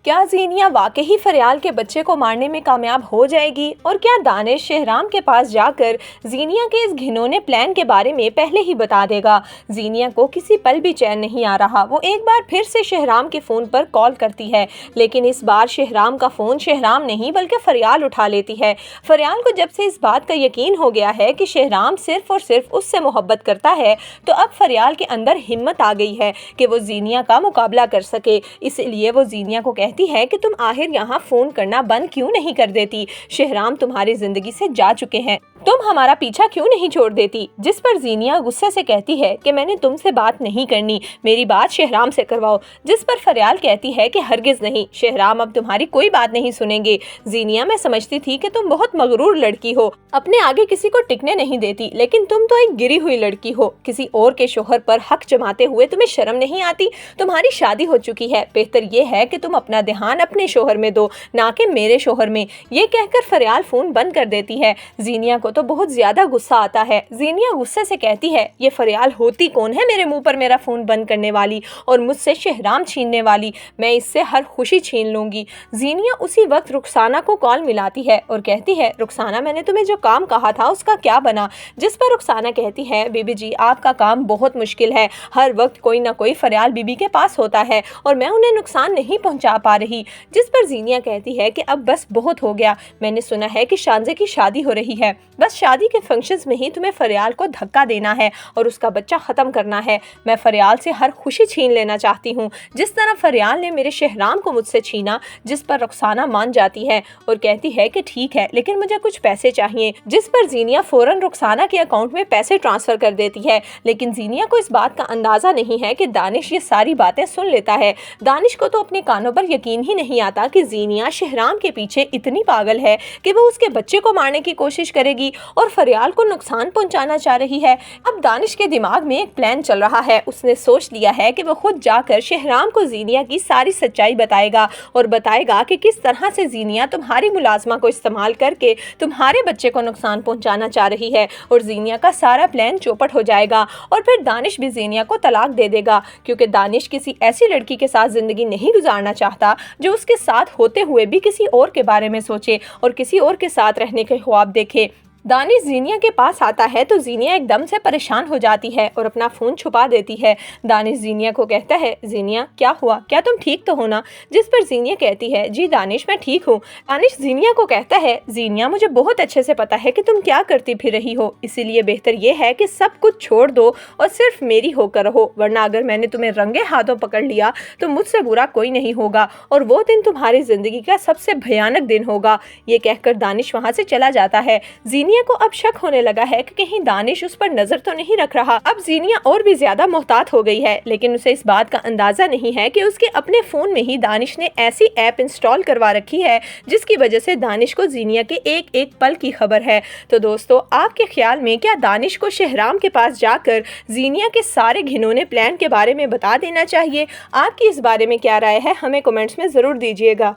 کیا زینیا واقعی فریال کے بچے کو مارنے میں کامیاب ہو جائے گی؟ اور کیا دانش شہرام کے پاس جا کر زینیا کے اس گھنونے پلان کے بارے میں پہلے ہی بتا دے گا؟ زینیا کو کسی پل بھی چین نہیں آ رہا۔ وہ ایک بار پھر سے شہرام کے فون پر کال کرتی ہے، لیکن اس بار شہرام کا فون شہرام نہیں بلکہ فریال اٹھا لیتی ہے۔ فریال کو جب سے اس بات کا یقین ہو گیا ہے کہ شہرام صرف اور صرف اس سے محبت کرتا ہے، تو اب فریال کے اندر ہمت آ گئی ہے کہ وہ زینیا کا مقابلہ کر سکے۔ اس لیے وہ زینیا کو کہتی ہے کہ تم آخر یہاں فون کرنا بند کیوں نہیں کر دیتی؟ شہرام تمہاری زندگی سے جا چکے ہیں، تم ہمارا پیچھا کیوں نہیں چھوڑ دیتی؟ جس پر زینیا غصے سے کہتی ہے کہ میں نے تم سے بات نہیں کرنی، میری بات شہرام سے کرواؤ۔ جس پر فریال کہتی ہے کہ ہرگز نہیں، شہرام اب تمہاری کوئی بات نہیں سنیں گے۔ زینیا، میں سمجھتی تھی کہ تم بہت مغرور لڑکی ہو، اپنے آگے کسی کو ٹکنے نہیں دیتی، لیکن تم تو ایک گری ہوئی لڑکی ہو۔ کسی اور کے شوہر پر حق جماتے ہوئے تمہیں شرم نہیں آتی؟ تمہاری شادی ہو چکی ہے، بہتر یہ ہے کہ تم اپنا دھیان اپنے شوہر میں دو، نہ کہ میرے شوہر میں۔ یہ کہہ کر فریال فون بند کر دیتی ہے۔ زینیا کو تو بہت زیادہ غصہ آتا ہے۔ زینیا غصے سے کہتی ہے، یہ فریال ہوتی کون ہے میرے منہ پر میرا فون بند کرنے والی اور مجھ سے شہرام چھیننے والی؟ میں اس سے ہر خوشی چھین لوں گی۔ زینیا اسی وقت رخسانہ کو کال ملاتی ہے اور کہتی ہے، رخسانہ، میں نے تمہیں جو کام کہا تھا اس کا کیا بنا؟ جس پر رخسانہ کہتی ہے، بی بی جی، آپ کا کام بہت مشکل ہے، ہر وقت کوئی نہ کوئی فریال بی بی کے پاس ہوتا ہے اور میں انہیں نقصان نہیں پہنچا پا رہی۔ جس پر زینیا کہتی ہے کہ اب بس بہت ہو گیا، میں نے سنا ہے کہ شانزے کی شادی ہو رہی ہے، بس شادی کے فنکشنز میں ہی تمہیں فریال کو دھکا دینا ہے اور اس کا بچہ ختم کرنا ہے۔ میں فریال سے ہر خوشی چھین لینا چاہتی ہوں، جس طرح فریال نے میرے شہرام کو مجھ سے چھینا۔ جس پر رخسانہ مان جاتی ہے اور کہتی ہے کہ ٹھیک ہے، لیکن مجھے کچھ پیسے چاہیے۔ جس پر زینیا فوراً رخسانہ کے اکاؤنٹ میں پیسے ٹرانسفر کر دیتی ہے، لیکن زینیا کو اس بات کا اندازہ نہیں ہے کہ دانش یہ ساری باتیں سن لیتا ہے۔ دانش کو تو اپنے کانوں پر یقین ہی نہیں آتا کہ زینیا شہرام کے پیچھے اتنی پاگل ہے کہ وہ اس کے بچے کو مارنے کی کوشش کرے گی اور فریال کو نقصان پہنچانا چاہ رہی ہے۔ اب دانش کے دماغ میں ایک پلان چل رہا ہے۔ اس نے سوچ لیا ہے کہ وہ خود جا کر شہرام کو زینیا کی ساری سچائی بتائے گا اور بتائے گا کہ کس طرح سے زینیا تمہاری ملازمہ کو استعمال کر کے تمہارے بچے کو نقصان پہنچانا چاہ رہی ہے، اور زینیا کا سارا پلان چوپٹ ہو جائے گا اور پھر دانش بھی زینیا کو طلاق دے دے گا، کیونکہ دانش کسی ایسی لڑکی کے ساتھ زندگی نہیں گزارنا چاہتا جو اس کے ساتھ ہوتے ہوئے بھی کسی اور کے بارے میں سوچے اور کسی اور کے ساتھ رہنے کے خواب دیکھے۔ دانش زینیا کے پاس آتا ہے تو زینیا ایک دم سے پریشان ہو جاتی ہے اور اپنا فون چھپا دیتی ہے۔ دانش زینیا کو کہتا ہے، زینیا، کیا ہوا؟ کیا تم ٹھیک تو ہو نا؟ جس پر زینیا کہتی ہے، جی دانش، میں ٹھیک ہوں۔ دانش زینیا کو کہتا ہے، زینیا، مجھے بہت اچھے سے پتا ہے کہ تم کیا کرتی پھر رہی ہو، اسی لیے بہتر یہ ہے کہ سب کچھ چھوڑ دو اور صرف میری ہو کر رہو، ورنہ اگر میں نے تمہیں رنگے ہاتھوں پکڑ لیا تو مجھ سے برا کوئی نہیں ہوگا اور وہ دن تمہاری زندگی کا سب سے بھیانک دن ہوگا۔ یہ کہہ کر دانش وہاں سے چلا جاتا ہے۔ زینیا کو اب شک ہونے لگا ہے کہ کہیں دانش اس پر نظر تو نہیں رکھ رہا۔ اب زینیا اور بھی زیادہ محتاط ہو گئی ہے، لیکن اسے اس بات کا اندازہ نہیں ہے کہ اس کے اپنے فون میں ہی دانش نے ایسی ایپ انسٹال کروا رکھی ہے جس کی وجہ سے دانش کو زینیا کے ایک ایک پل کی خبر ہے۔ تو دوستو، آپ کے خیال میں کیا دانش کو شہرام کے پاس جا کر زینیا کے سارے گھنونے پلان کے بارے میں بتا دینا چاہیے؟ آپ کی اس بارے میں کیا رائے ہے؟ ہمیں کمنٹس میں ضرور دیجیے گا۔